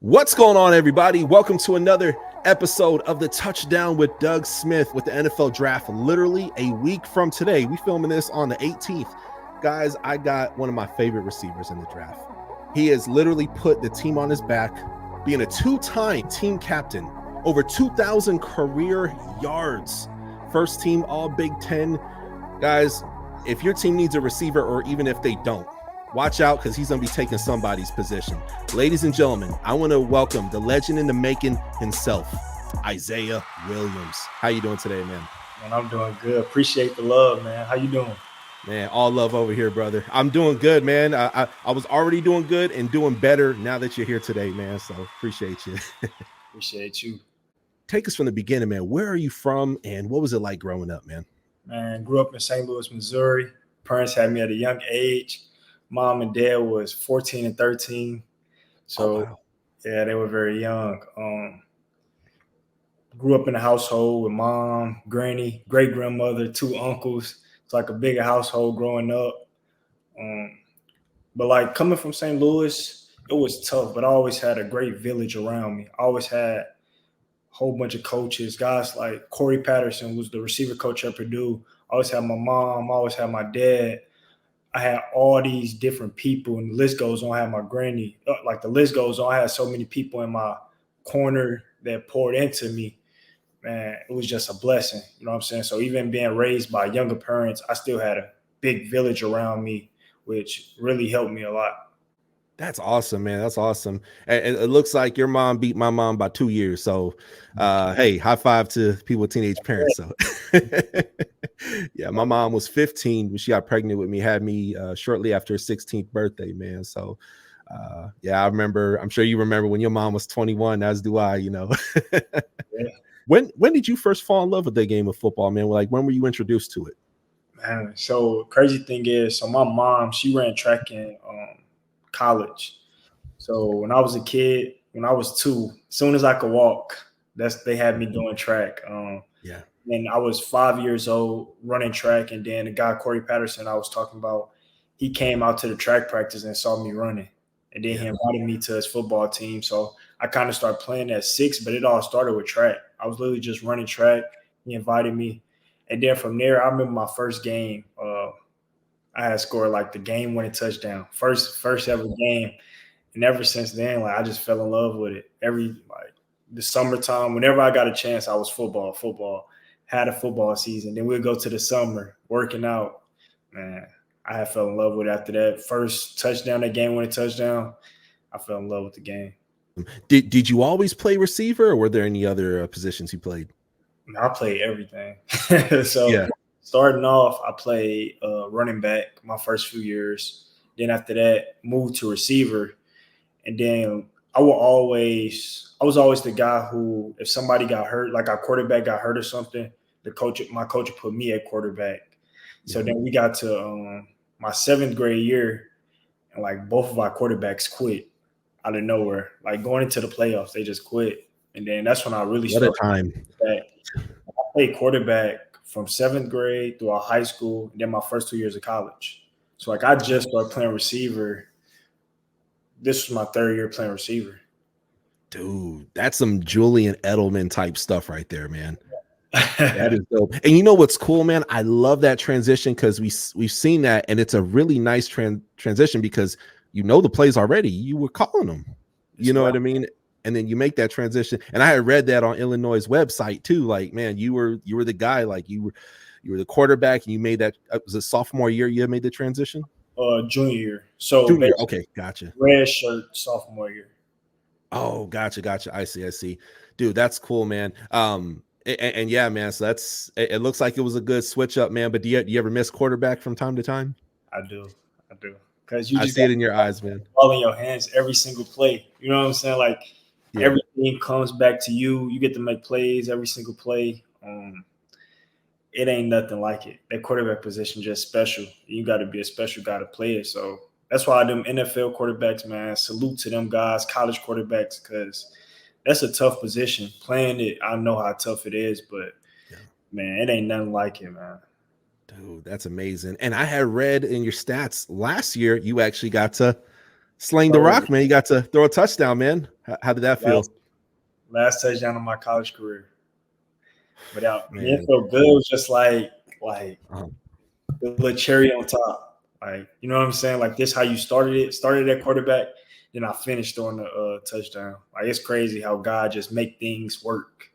What's going on, everybody? Welcome to another episode of the Touchdown with Doug Smith with the NFL Draft. Literally a week from today. We filming this on the 18th. Guys, I got one of my favorite receivers in the draft. He has literally put the team on his back, being a two-time team captain, over 2,000 career yards, first team all Big Ten. Guys, if your team needs a receiver, or even if they don't, watch out, because he's going to be taking somebody's position. Ladies and gentlemen, I want to welcome the legend in the making himself, Isaiah Williams. How you doing today, man? Man, I'm doing good. Appreciate the love, man. How you doing? Man, all love over here, brother. I'm doing good, man. I was already doing good and doing better now that you're here today, man. So appreciate you. Appreciate you. Take us from the beginning, man. Where are you from, and what was it like growing up, man? Man, grew up in St. Louis, Missouri. Parents had me at a young age. Mom and dad was 14 and 13. So, wow. Yeah, they were very young. Grew up in a household with mom, granny, great-grandmother, two uncles. It's like a bigger household growing up. But, like, coming from St. Louis, it was tough, but I always had a great village around me. I always had a whole bunch of coaches, guys like Corey Patterson, who's the receiver coach at Purdue. I always had my mom. I always had my dad. I had all these different people, and the list goes on. I had my granny. Like, the list goes on. I had so many people in my corner that poured into me. Man, it was just a blessing. You know what I'm saying? So even being raised by younger parents, I still had a big village around me, which really helped me a lot. That's awesome, man. That's awesome. And it looks like your mom beat my mom by 2 years. So, hey, high five to people with teenage parents. So, yeah, my mom was 15 when she got pregnant with me, had me shortly after her 16th birthday, man. So, yeah, I remember. I'm sure you remember when your mom was 21, as do I, you know. Yeah. When did you first fall in love with the game of football, man? Like, when were you introduced to it? Man, so crazy thing is, so my mom, she ran track in college. So when I was a kid, when I was 2, as soon as I could walk, they had me doing track. Yeah. And I was 5 years old running track, and then the guy Corey Patterson I was talking about, he came out to the track practice and saw me running, and then he invited me to his football team. So I kind of started playing at 6, but it all started with track. I was literally just running track. He invited me, and then from there, I remember my first game. I had scored like the game-winning touchdown, first ever game. And ever since then, like, I just fell in love with it. The summertime, whenever I got a chance, I was football, had a football season. Then we'd go to the summer working out. Man, I had fell in love with it after that first touchdown, that game-winning touchdown. I fell in love with the game. Did you always play receiver, or were there any other positions you played? I played everything. So starting off, I played running back my first few years. Then after that, moved to receiver. And then I was always the guy who, if somebody got hurt, like our quarterback got hurt or something, my coach put me at quarterback. So then we got to my 7th grade year, and like both of our quarterbacks quit out of nowhere. Like going into the playoffs, they just quit. And then that's when I really started. What a time. I played quarterback from 7th grade through high school, and then my first 2 years of college. So like I just started playing receiver. This was my 3rd year playing receiver. Dude, that's some Julian Edelman type stuff right there, man. That is dope. And you know what's cool, man? I love that transition, because we've seen that, and it's a really nice transition, because you know the plays already. You were calling them. You know what I mean? And then you make that transition. And I had read that on Illinois' website too. Like, man, you were the guy. Like, you were the quarterback, and you made that. Was it sophomore year you made the transition? Junior year. So junior. Okay, gotcha. Red shirt sophomore year. Oh, gotcha. I see. Dude, that's cool, man. And yeah, man. So it looks like it was a good switch up, man. But do you ever miss quarterback from time to time? I do. Because I see it in your eyes, man. Ball in your hands every single play. You know what I'm saying? Like, everything comes back to you. You get to make plays every single play. It ain't nothing like it. That quarterback position just special. You got to be a special guy to play it. So that's why them NFL quarterbacks, man, salute to them guys, college quarterbacks, because that's a tough position. Playing it, I know how tough it is, but, man, it ain't nothing like it, man. Dude, that's amazing. And I had read in your stats last year, you actually got to Sling the So rock, man. You got to throw a touchdown, man. How did that feel? last touchdown of my college career. But it Man. felt good. It was just like Uh-huh. the little cherry on top. Like, you know what I'm saying? Like this how you started it. Started at quarterback, then I finished on the touchdown. Like it's crazy how God just make things work.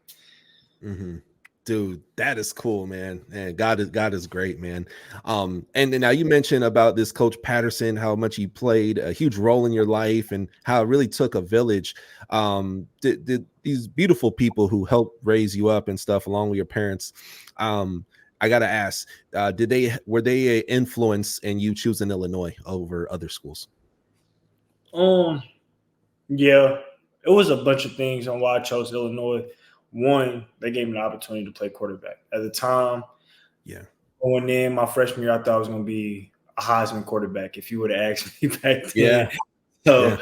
Mm-hmm. Dude, that is cool, man. And God is great, man. And then now you mentioned about this Coach Patterson, how much he played a huge role in your life and how it really took a village. Did these beautiful people who helped raise you up and stuff along with your parents, I gotta ask, were they an influence in you choosing Illinois over other schools? Yeah, it was a bunch of things on why I chose Illinois. One, they gave me the opportunity to play quarterback. At the time, Yeah. going in my freshman year, I thought I was going to be a Heisman quarterback if you would have asked me back then. Yeah. So Yeah.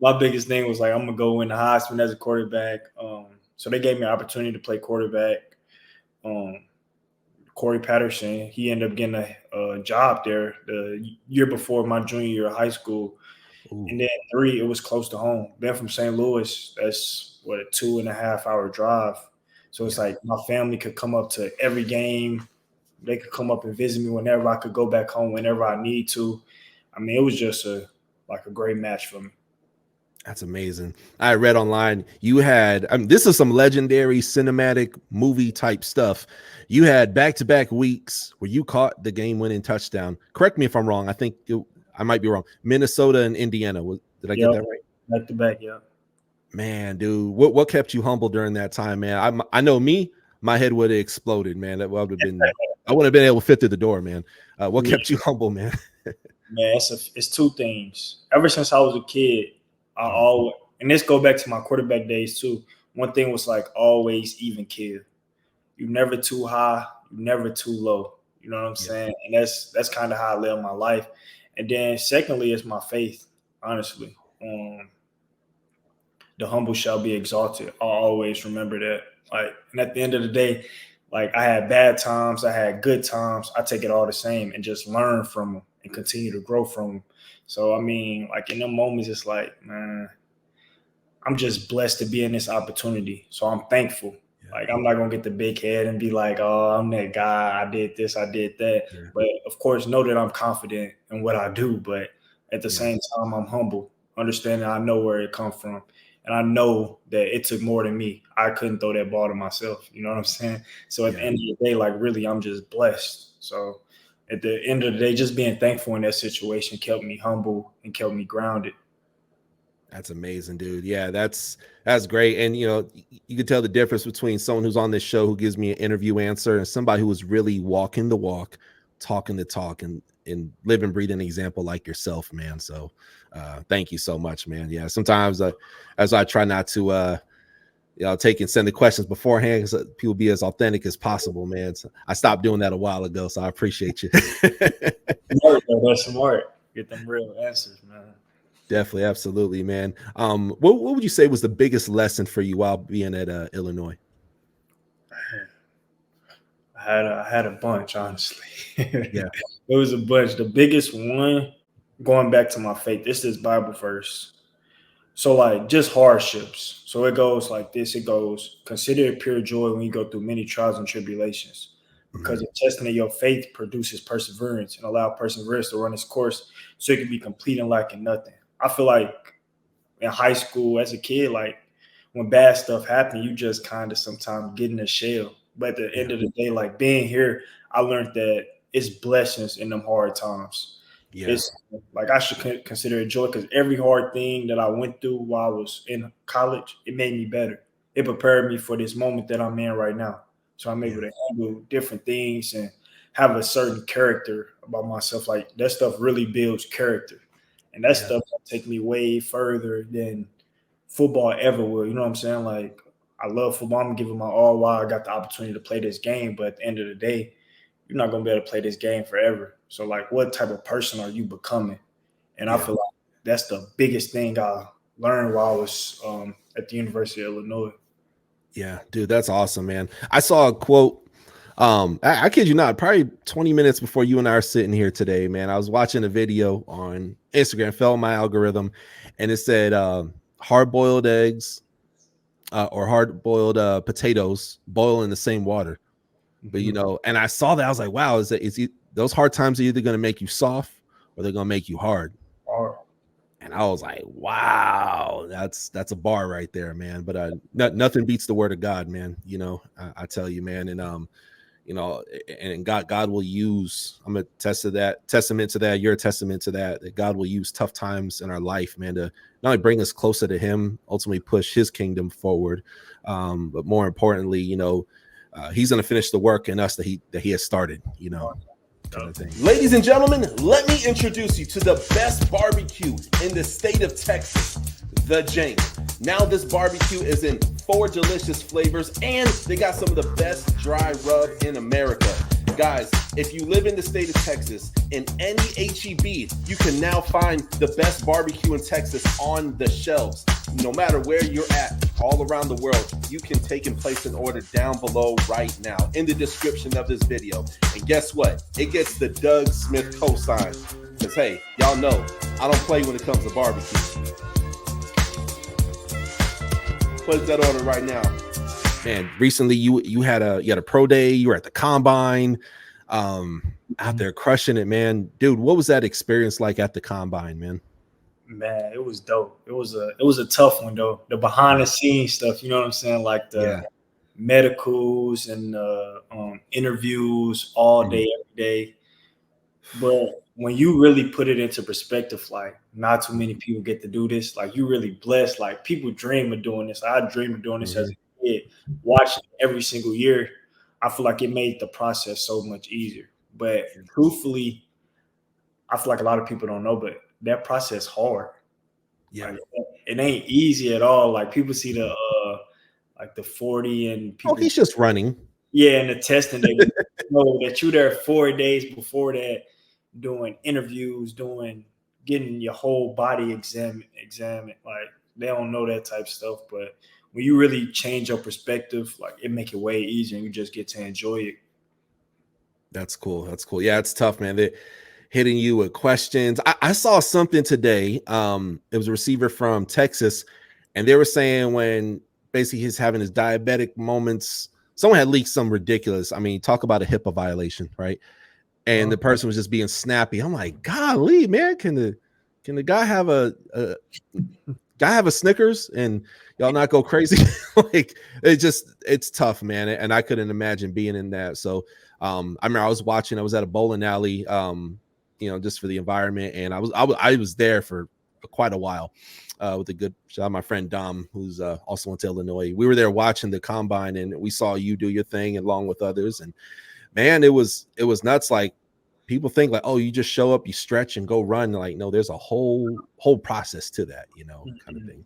my biggest thing was like, I'm going to go win the Heisman as a quarterback. So they gave me an opportunity to play quarterback. Corey Patterson, he ended up getting a job there the year before my junior year of high school. Ooh. And then 3, it was close to home. Being from St. Louis, that's a 2.5 hour drive. So it's Yeah. like my family could come up to every game. They could come up and visit me whenever. I could go back home whenever I need to. I mean, it was just a great match for me. That's amazing. I read online you had, this is some legendary cinematic movie type stuff. You had back-to-back weeks where you caught the game-winning touchdown. Correct me if I'm wrong. I might be wrong. Minnesota and Indiana. Did I get Yep, that right? back to back. Yeah. Man, dude, what kept you humble during that time, man? I know my head would have exploded, man. That would have been, I wouldn't have been able to fit through the door, man. What Yeah, kept you humble, man? man, it's two things. Ever since I was a kid, I always, and this go back to my quarterback days too. One thing was like always even kid. You never too high, you never too low. You know what I'm Yeah, saying? And that's kind of how I live my life. And then secondly, it's my faith. Honestly, the humble shall be exalted. I'll always remember that. Like, and at the end of the day, like I had bad times, I had good times. I take it all the same and just learn from them and continue to grow from them. So I mean, like in them moments, it's like, man, I'm just blessed to be in this opportunity. So I'm thankful. yeah, Like I'm not gonna get the big head and be like, oh, I'm that guy. I did this, I did that. yeah, But of course, know that I'm confident in what I do. But at the yeah, same time, I'm humble, understanding I know where it come from. And I know that it took more than me. I couldn't throw that ball to myself. You know what I'm saying? So at the yeah. end of the day, like really, I'm just blessed. So at the end of the day, just being thankful in that situation kept me humble and kept me grounded. That's amazing, dude. Yeah, that's great. And you can tell the difference between someone who's on this show who gives me an interview answer and somebody who was really walking the walk, talking the talk, and live and breathe an example like yourself, man. So thank you so much, man. Yeah, sometimes as I try not to take and send the questions beforehand so people be as authentic as possible, man. So I stopped doing that a while ago, so I appreciate you. Smart, though. That's smart. Get them real answers, man. Definitely, absolutely, man. What would you say was the biggest lesson for you while being at Illinois? I had a bunch, honestly. Yeah. It was a bunch. The biggest one, going back to my faith, this is Bible verse. So like just hardships. So it goes like this. It goes, consider it pure joy when you go through many trials and tribulations. Because Mhm. the testing of your faith produces perseverance and allow perseverance to run its course so it can be complete and lacking nothing. I feel like in high school as a kid, like when bad stuff happened, you just kind of sometimes get in a shell. But at the Yeah. end of the day, like being here, I learned that it's blessings in them hard times. Yeah. It's like I should consider it joy because every hard thing that I went through while I was in college, it made me better. It prepared me for this moment that I'm in right now. So I'm able Yeah. to handle different things and have a certain character about myself. Like that stuff really builds character. And that Yeah. stuff will take me way further than football ever will. You know what I'm saying? Like I love football. I'm giving my all while I got the opportunity to play this game. But at the end of the day, you're not gonna be able to play this game forever. So like what type of person are you becoming? And I Yeah. feel like that's the biggest thing I learned while I was at the University of Illinois. Yeah, dude, that's awesome, man. I saw a quote I kid you not, probably 20 minutes before you and I are sitting here today, man, I was watching a video on Instagram, fell in my algorithm, and it said hard-boiled eggs or hard-boiled potatoes boil in the same water. But you know, and I saw that, I was like, wow, those hard times are either going to make you soft or they're going to make you hard. And I was like, wow, that's a bar right there, man. But nothing beats the word of God, man. You know, I tell you, man. And you know, and God will use, I'm a testament to that. You're a testament to that God will use tough times in our life, man, to not only bring us closer to him, ultimately push his kingdom forward. But more importantly, you know, he's going to finish the work in us that he has started, you know. Kind of thing. Ladies and gentlemen, let me introduce you to the best barbecue in the state of Texas, The Jank. Now this barbecue is in 4 delicious flavors, and they got some of the best dry rub in America. Guys, if you live in the state of Texas, in any HEB, you can now find the best barbecue in Texas on the shelves. No matter where you're at, all around the world, you can take and place an order down below right now in the description of this video. And guess what? It gets the Doug Smith cosign. Because, hey, y'all know, I don't play when it comes to barbecue. Place that order right now. Man, recently you had a pro day, you were at the combine, out there crushing it, man. Dude, what was that experience like at the combine, man? Man, it was dope. It was a tough one though. The behind the scenes stuff, you know what I'm saying? Like the medicals and interviews all day, every day. But when you really put it into perspective, like not too many people get to do this. Like you really blessed. Like people dream of doing this. I dream of doing this as a kid, watching every single year. I feel like it made the process so much easier. But truthfully, I feel like a lot of people don't know, but that process hard. Yeah, like, it ain't easy at all. Like people see the like the 40 and people. Oh, he's just running. Yeah, and the testing, they know that you there 4 days before that, doing interviews, getting your whole body examined. Like they don't know that type of stuff, but when you really change your perspective, like it make it way easier, and you just get to enjoy it. That's cool. That's cool. Yeah, it's tough, man. They're hitting you with questions. I saw something today. It was a receiver from Texas, and they were saying when basically he's having his diabetic moments, someone had leaked some ridiculous. I mean, talk about a HIPAA violation, right? And the person was just being snappy. I'm like, golly, man, can the guy have a Snickers and y'all not go crazy? Like it's tough, man. And I couldn't imagine being in that. So I remember I was at a bowling alley, you know, just for the environment. And I was there for quite a while with a good shout out my friend Dom, who's also went to Illinois. We were there watching the combine, and we saw you do your thing along with others. And man, it was nuts. Like people think like, oh, you just show up, you stretch and go run. Like, no, there's a whole process to that, you know, kind of thing.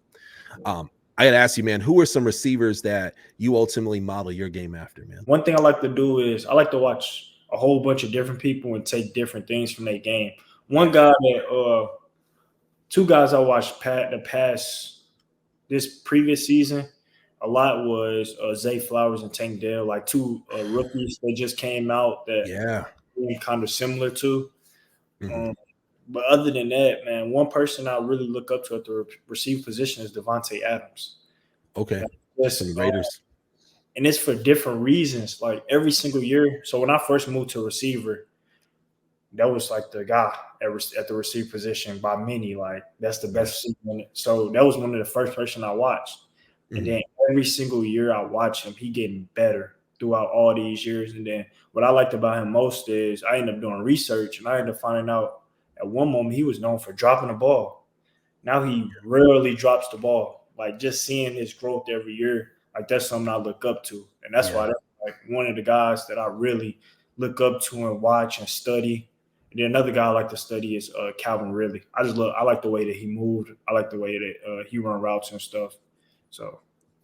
I gotta ask you, man, who are some receivers that you ultimately model your game after, man? One thing I like to do is I like to watch a whole bunch of different people and take different things from their game. One guy that two guys I watched this previous season a lot was Zay Flowers and Tank Dell, like two rookies that just came out that kind of similar to. But other than that, man, one person I really look up to at the receiver position is Devontae Adams. Okay. Some Raiders. And it's for different reasons, like every single year. So when I first moved to receiver, that was like the guy at the receiver position by many. Like that's the best receiver. So that was one of the first person I watched. And then every single year I watch him, he getting better throughout all these years. And then what I liked about him most is I ended up doing research, and I ended up finding out at one moment he was known for dropping the ball. Now he rarely drops the ball. Like just seeing his growth every year, like that's something I look up to. And that's why that's like one of the guys that I really look up to and watch and study. And then another guy I like to study is Calvin Ridley. I like the way that he moved. I like the way that he run routes and stuff. So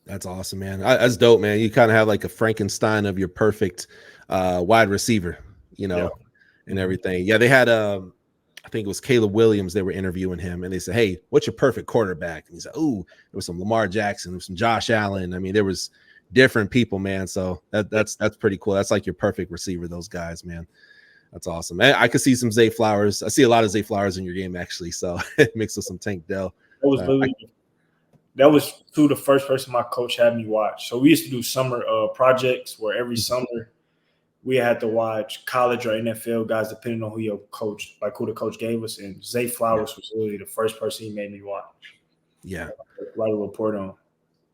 that's awesome, man. That's dope, man. You kind of have like a Frankenstein of your perfect wide receiver, you know, and everything. Yeah, they had I think it was Caleb Williams. They were interviewing him, and they said, "Hey, what's your perfect quarterback?" And he said, "Ooh, there was some Lamar Jackson, there was some Josh Allen. I mean, there was different people, man. So that's pretty cool. That's like your perfect receiver, those guys, man. That's awesome. I could see some Zay Flowers. I see a lot of Zay Flowers in your game, actually. So mixed with some Tank Dell. That was literally that was too the first person my coach had me watch. So we used to do summer projects where every summer we had to watch college or NFL guys, depending on who your coach, like who the coach gave us. And Zay Flowers was literally the first person he made me watch. Yeah. Write a report on.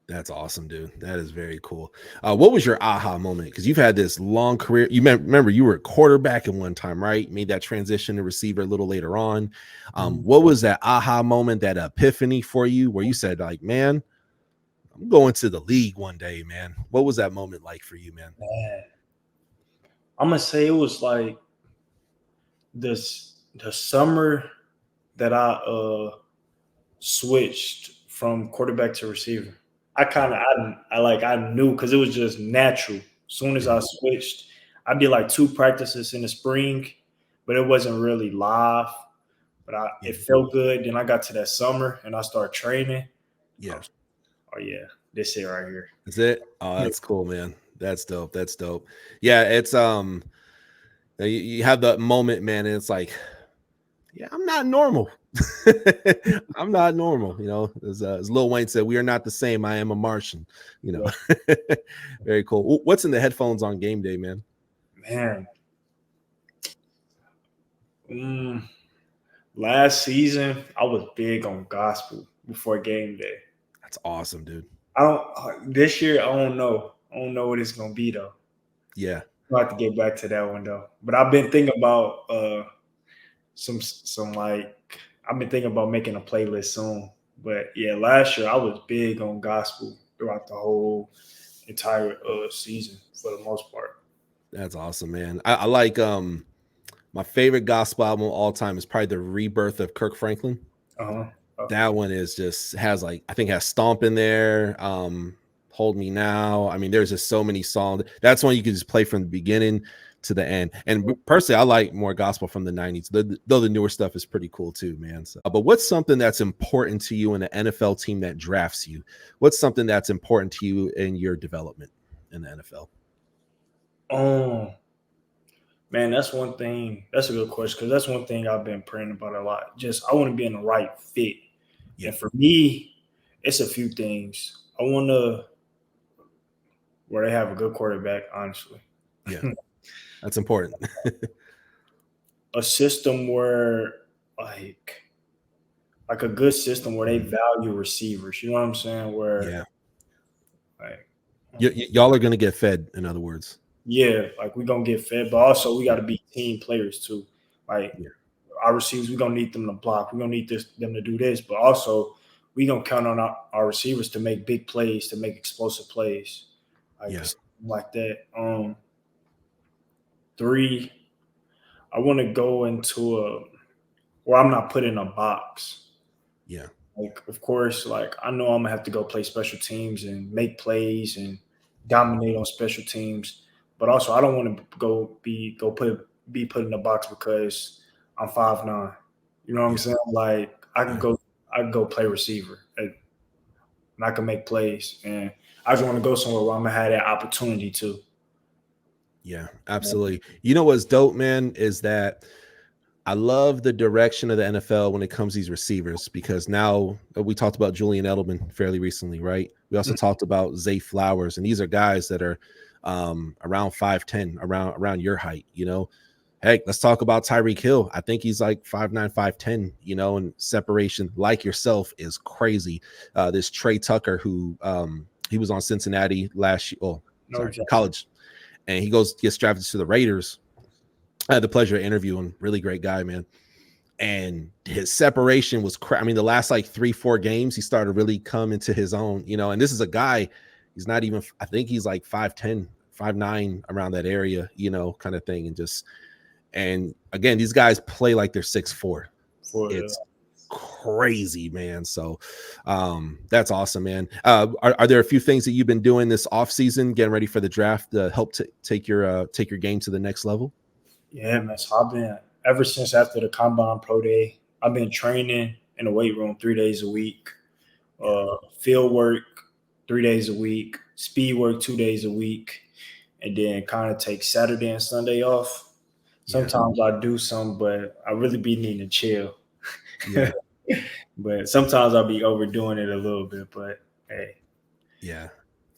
That's awesome, dude. That is very cool. What was your aha moment? Because you've had this long career. You remember you were a quarterback at one time, right? Made that transition to receiver a little later on. What was that aha moment, that epiphany for you where you said, like, man, I'm going to the league one day, man? What was that moment like for you, man? I'm going to say it was like the summer that I switched from quarterback to receiver. I knew because it was just natural. As soon as I switched, I did like 2 practices in the spring, but it wasn't really live. But it felt good. Then I got to that summer and I started training. Yeah. Oh yeah, this it right here. Is it? Oh, that's cool, man. That's dope. That's dope. Yeah, it's you have that moment, man, and it's like, yeah, I'm not normal. I'm not normal, you know. As Lil Wayne said, we are not the same. I am a Martian, you know. Yeah. Very cool. What's in the headphones on game day, man? Last season I was big on gospel before game day. That's awesome, dude. This year I don't know what it's gonna be though. Yeah, I'll have to get back to that one though. But I've been thinking about I've been thinking about making a playlist soon. But yeah, last year I was big on gospel throughout the whole entire season for the most part. That's awesome, man. I like my favorite gospel album of all time is probably The Rebirth of Kirk Franklin. Okay. That one is just has Stomp in there. Hold Me Now. I mean, there's just so many songs. That's one you can just play from the beginning to the end. And personally, I like more gospel from the 90s, though the newer stuff is pretty cool too, man. So, but what's something that's important to you in an NFL team that drafts you? What's something that's important to you in your development in the NFL? Oh, man, that's one thing. That's a good question because that's one thing I've been praying about a lot. Just I want to be in the right fit. Yeah. And for me, it's a few things. I want to where they have a good quarterback, honestly. Yeah, that's important. A system where like a good system where they value receivers. You know what I'm saying? Where y'all are gonna get fed, in other words. Yeah, like we're gonna get fed, but also we gotta be team players too. Like our receivers, we're gonna need them to block, we're gonna need them to do this, but also we're gonna count on our receivers to make big plays, to make explosive plays. Like that. 3, I want to go into where I'm not put in a box. Yeah. Like, of course, like I know I'm gonna have to go play special teams and make plays and dominate on special teams, but also I don't want to be put in the box because I'm 5'9". You know what I'm saying? Like I can go play receiver and I can make plays, and I just want to go somewhere where I'm gonna have that opportunity to. Yeah, absolutely. You know what's dope, man, is that I love the direction of the NFL when it comes to these receivers, because now we talked about Julian Edelman fairly recently, right? We also talked about Zay Flowers, and these are guys that are around 5'10", around your height, you know. Heck, let's talk about Tyreek Hill. I think he's like 5'9", 5'10", you know, and separation like yourself is crazy. This Trey Tucker, who he was on Cincinnati last year, college, and he gets drafted to the Raiders. I had the pleasure of interviewing. Really great guy, man. And his separation was I mean, the last like 3-4 games, he started to really come into his own, you know. And this is a guy, he's not even, I think he's like 5'10", 5'9", around that area, you know, kind of thing. And again, these guys play like they're 6'4". It's crazy, man. So that's awesome, man. Are there a few things that you've been doing this off season, getting ready for the draft, to help take your game to the next level? Yeah, man. So I've been, ever since after the Combine Pro Day, I've been training in the weight room 3 days a week, field work 3 days a week, speed work 2 days a week, and then kind of take Saturday and Sunday off. Sometimes I do some, but I really be needing to chill. Yeah. But sometimes I'll be overdoing it a little bit, but hey. Yeah.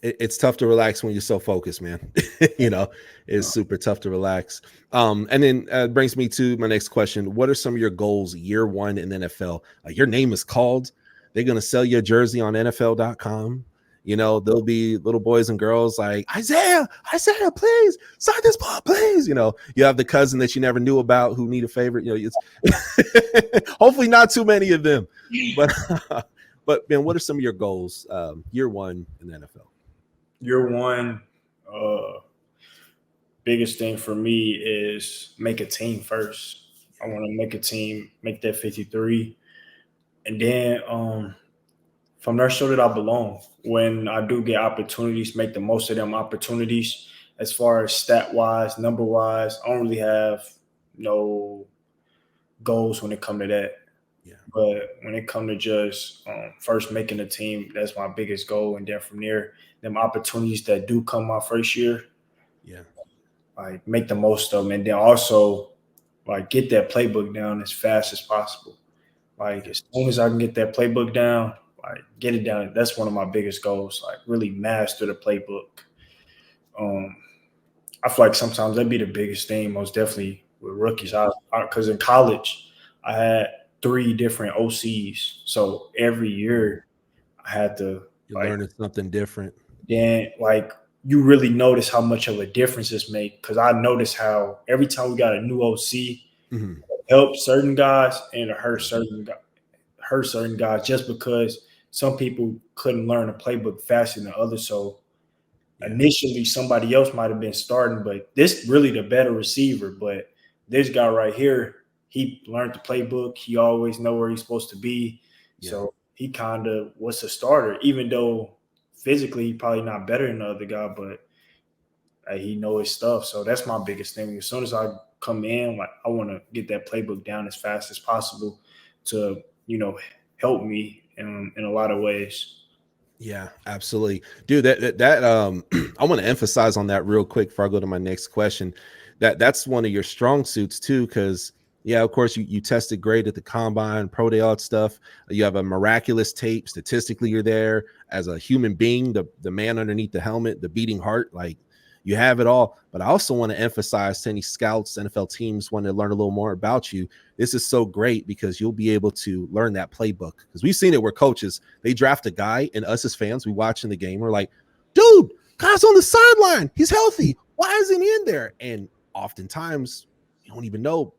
It's tough to relax when you're so focused, man. It's super tough to relax. And then brings me to my next question. What are some of your goals year one in NFL? Your name is called. They're going to sell your jersey on NFL.com. There'll be little boys and girls like, Isaiah, please sign this ball, please. You have the cousin that you never knew about who need a favorite. It's hopefully not too many of them. But man, what are some of your goals year one in the NFL? Year one, biggest thing for me is make a team first. I want to make a team, make that 53. And then from there, show that I belong. When I do get opportunities, make the most of them opportunities. As far as stat-wise, number-wise, I don't really have no goals when it comes to that. Yeah. But when it comes to just first making a team, that's my biggest goal. And then from there, them opportunities that do come my first year, like make the most of them. And then also like get that playbook down as fast as possible. Like as soon as I can get that playbook down, like get it down. That's one of my biggest goals. Like really master the playbook. I feel like sometimes that'd be the biggest thing, most definitely with rookies. Because in college, I had 3 different OCs, so every year I had to learning something different. Then like you really notice how much of a difference this make. Because I noticed how every time we got a new OC, it helped certain guys and hurt certain guys just because some people couldn't learn a playbook faster than others. So initially somebody else might have been starting, but this really the better receiver. But this guy right here, he learned the playbook. He always know where he's supposed to be. Yeah. So he kind of was a starter, even though physically he probably not better than the other guy, but he know his stuff. So that's my biggest thing. As soon as I come in, like I want to get that playbook down as fast as possible to, help me in a lot of ways. Yeah, absolutely. Dude, that I want to emphasize on that real quick before I go to my next question. That's one of your strong suits too, because of course you tested great at the combine, pro day, all that stuff. You have a miraculous tape. Statistically, you're there as a human being, the man underneath the helmet, the beating heart, like you have it all. But I also want to emphasize to any scouts, NFL teams want to learn a little more about you. This is so great because you'll be able to learn that playbook. Because we've seen it where coaches, they draft a guy, and us as fans, we watching the game, we're like, dude, guy's on the sideline. He's healthy. Why isn't he in there? And oftentimes, you don't even know.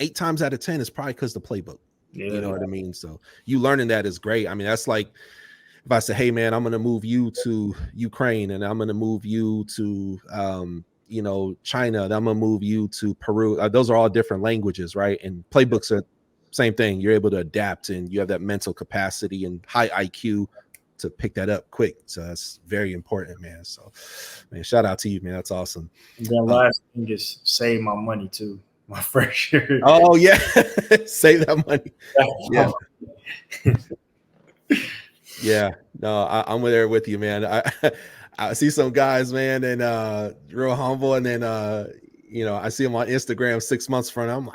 8 times out of 10 is probably because the playbook. Yeah. You know what I mean? So you learning that is great. I mean, that's like if I say, hey, man, I'm going to move you to Ukraine and I'm going to move you to, China. I'm going to move you to Peru. Those are all different languages, right? And playbooks are same thing. You're able to adapt and you have that mental capacity and high IQ to pick that up quick. So that's very important, man. So, man, shout out to you, man. That's awesome. And then last thing is save my money too. My first year. Oh yeah, save that money. Yeah. No, I'm there with you, man. I see some guys, man, and real humble, and then I see them on Instagram 6 months from. I'm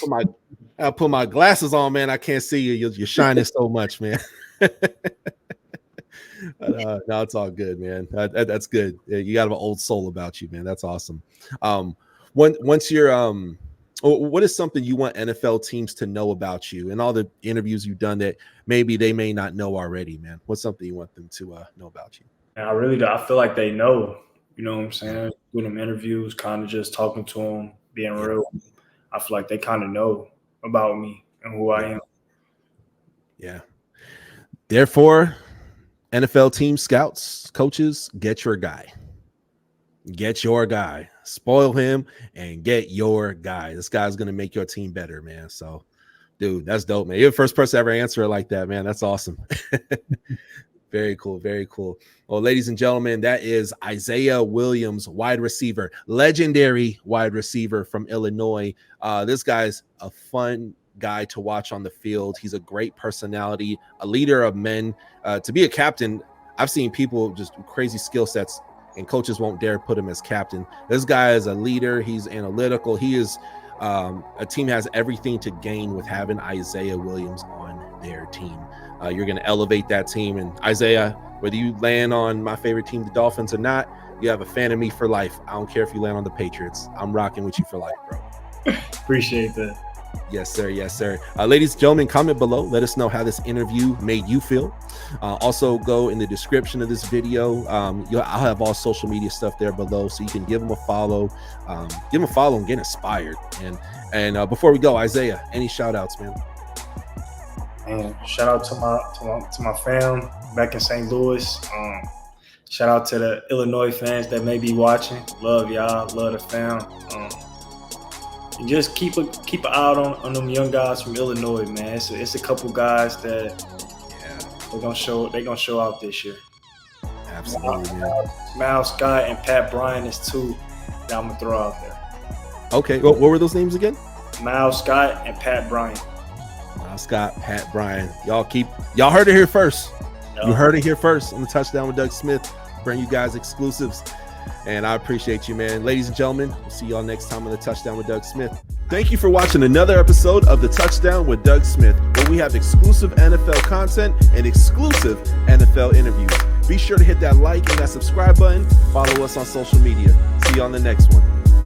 like, I put my glasses on, man. I can't see you. You're shining so much, man. But, no, it's all good, man. That's good. You got an old soul about you, man. That's awesome. Once you're what is something you want NFL teams to know about you and all the interviews you've done that maybe they may not know already, man? What's something you want them to know about you? I really do. I feel like they know, you know what I'm saying? Doing them interviews, kind of just talking to them, being real. I feel like they kind of know about me and who I am. Yeah. Therefore, NFL team scouts, coaches, get your guy. Get your guy. Spoil him and get your guy. This guy's going to make your team better, man. So, dude, that's dope, man. You're the first person to ever answer it like that, man. That's awesome. Very cool. Very cool. Well, ladies and gentlemen, that is Isaiah Williams, wide receiver, legendary wide receiver from Illinois. This guy's a fun guy to watch on the field. He's a great personality, a leader of men. To be a captain, I've seen people just crazy skill sets, and coaches won't dare put him as captain. This guy is a leader. He's analytical. He is a team has everything to gain with having Isaiah Williams on their team. You're going to elevate that team. And Isaiah, whether you land on my favorite team, the Dolphins, or not, you have a fan of me for life. I don't care if you land on the Patriots. I'm rocking with you for life, bro. Appreciate that. Yes, sir. Yes, sir. Ladies and gentlemen, comment below. Let us know how this interview made you feel. Also, go in the description of this video. I'll have all social media stuff there below, so you can give them a follow. Give them a follow and get inspired. And before we go, Isaiah, any shout outs, man? And shout out to my fam back in St. Louis. Shout out to the Illinois fans that may be watching. Love y'all. Love the fam. And just keep an eye out on them young guys from Illinois, man. It's a couple guys that they're gonna show out this year. Absolutely, Miles Scott and Pat Bryant is two that I'm gonna throw out there. Okay, what were those names again? Miles Scott and Pat Bryant. Miles Scott, Pat Bryant. Y'all heard it here first. You heard it here first on the Touchdown with Doug Smith. Bring you guys exclusives. And I appreciate you, man. Ladies and gentlemen, we'll see y'all next time on the Touchdown with Doug Smith. Thank you for watching another episode of the Touchdown with Doug Smith, where we have exclusive NFL content and exclusive NFL interviews. Be sure to hit that like and that subscribe button. Follow us on social media. See you on the next one.